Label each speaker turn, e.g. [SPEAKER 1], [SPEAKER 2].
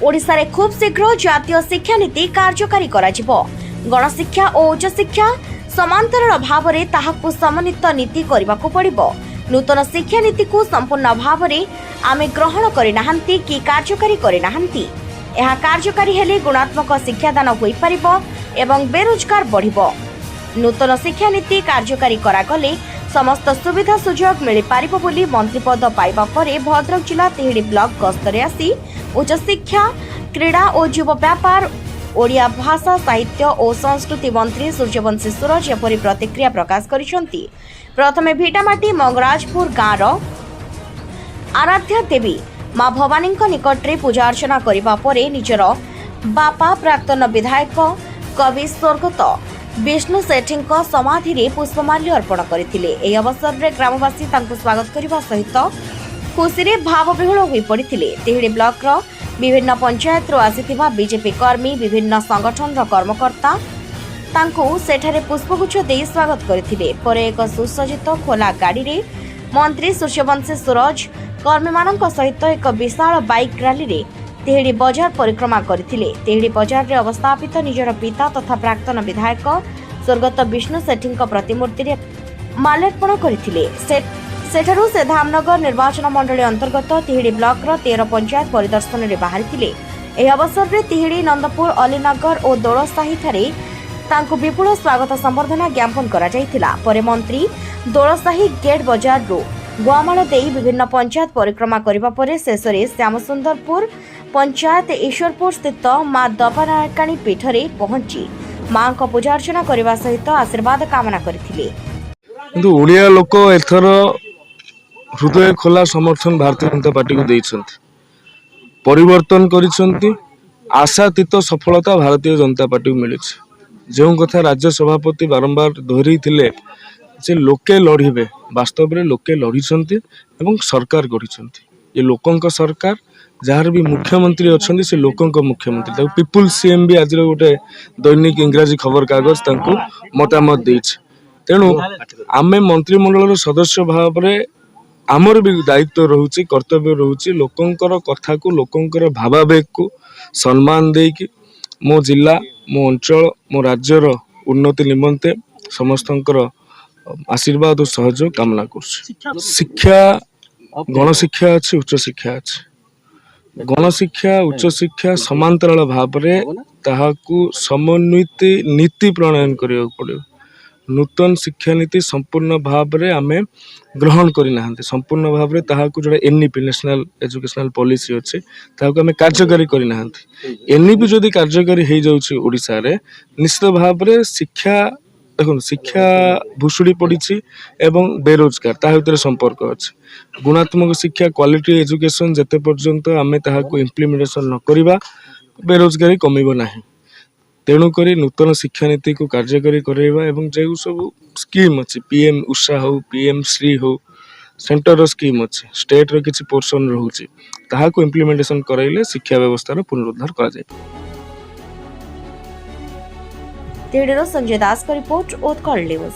[SPEAKER 1] ओडिशा रे खूब शीघ्र जातीय शिक्षा नीति कार्यकारी कराजिबो। गणशिक्षा और उच्च शिक्षा समांतर भाव में ताहाकु समन्वित नीति करबाकु पड़िबो। नूतन शिक्षा नीति को संपूर्ण भाव में आमे ग्रहण करिनाहांती कि कार्यकारी करिनाहांती। यह कार्यकारी हेले गुणात्मक शिक्षादान होई परिबो एवं बेरोजगार बढ़िबो। नूतन शिक्षा नीति कार्यकारी करागले समस्त सुविधा सुजोग मिल पारिबो बोली मंत्रीपद पाइबा परे भद्रक जिला तिहिडी ब्लॉक गस्तरे आसी उच्च शिक्षा क्रीड़ा और युव व्यापार ओडिया भाषा साहित्य और संस्कृति मंत्री सूर्यवंशी सूरज एपरी प्रतिक्रिया प्रकाश करिसंती। प्रथमे भिटामाटी मंगराजपुर गाँव आराध्या देवी माँ भवानी निकटरे पूजा अर्चना करबा परे निजर बापा प्राक्तन विधायक कवि स्वर्गत विष्णु सेठी समाधि रे पुष्पमाल्य अर्पण करथिले। एही अवसर रे ग्रामवासी तांको स्वागत करबा सहित खुशी रे भावविह्वल होई पड़िथिले। तिहिडी ब्लॉक रो विभिन्न पंचायत रो आसीथिबा बीजेपी कर्मी विभिन्न संगठन रो कर्मकर्ता तांको सेठारे पुष्पगुच्छ देई स्वागत करथिले। परे एक सुसज्जित खोला गाड़ी रे मंत्री सूर्यवंशी सूरज कर्मी मानक सहित एक विशाल बाइक रैली रे तिहिडी बजार परिक्रमा करथिले। तिहिडी बजार रे अवस्थापित निजर पिता तथा प्राक्तन विधायक स्वर्गत विष्णु सेठी प्रतिमूर्ति रे माल्यार्पण करथिले। सेठारु से धामनगर निर्वाचन मंडली अंतर्गत तिहिडी ब्लॉक रो 13 पंचायत परिदर्शन रे बाहरिथिले। एही अवसर रे तिहिडी नंदपुर अलीनगर और दोलसाही ठारे तांको विपुल स्वागत संबर्धना ज्ञापन करा जायतिला। परे मंत्री दोलसाही गेट बाजार रो गुआमाल देई विभिन्न पंचायत परिक्रमा करबा परे शेषरे श्यामसुंदरपुर पंचायत ईश्वरपुर स्थित मां दपानायकाणी पीठरे पहुंची मां को पूजा अर्चना करबा सहित आशीर्वाद कामना करथिले।
[SPEAKER 2] किंतु ओडिया लोक एथर हृदय खोला समर्थन भारतीय जनता पार्टी को देइछंती, परिवर्तन करिसंती। आशातीत सफलता भारतीय जनता पार्टी को मिली। जो कथा राज्य सभापति बारंबार दोहरी थिले जे लोके लड़िबे, वास्तव में लोके लड़िसंती एवं सरकार गढ़िसंती। ये लोकंक सरकार, जार भी मुख्यमंत्री अच्छा से लोकंक मुख्यमंत्री पीपुल सीएम भी आज गोटे दैनिक इंग्राजी खबर कागज तांको मतामत देइछ। तेणु आमे मंत्रिमंडल सदस्य भाव में आमर भी दायित्व रोचे, कर्तव्य रोचे लोकंकर कथा को लोकंकर भावावेग को सम्मान देकी मो जिला मो अंचल मो राज्यर उन्नति निमंते समस्तंकर आशीर्वाद और सहयोग कामना कर। शिक्षा गणशिक्षा अच्छी उच्च शिक्षा अच्छी। गणशिक्षा उच्च शिक्षा समांतराल भाव में ताहाकू समन्वित नीति प्रणयन करिया पड़ियो। नूतन शिक्षा नीति संपूर्ण भाव में आमे ग्रहण करना संपूर्ण भाव में ताहाकू जोड़ा एनईपी नेशनल एजुकेशनल पॉलिसी अच्छे ताहाकू आमे कार्यकारी करना। एनईपी जदि कार्यकारी हो जाउछि ओडिशा रे निश्चित भाव में शिक्षा देखो शिक्षा भुशुड़ी पड़ी एवं बेरोजगार ता भीतर संपर्क अच्छे। गुणात्मक शिक्षा क्वालिटी एजुकेशन जेते पर्यंत आमे ताहाकू इम्प्लीमेंटेशन न करिबा बेरोजगारी कमिबो नाही। तेणुक नूतन शिक्षा नीति को कार्यकारी कराइबा एवं जो सब स्कीम अच्छी पीएम उषा हो पीएम श्री हो सेंटर स्कीम अच्छी स्टेट रो किछि पोर्शन रहउछि ताहाकू इम्प्लीमेंटेशन कराइले शिक्षा व्यवस्था पुनरुद्धार करा जाय।
[SPEAKER 1] तिहिडीरो संजय दास का रिपोर्ट उत्कल न्यूज।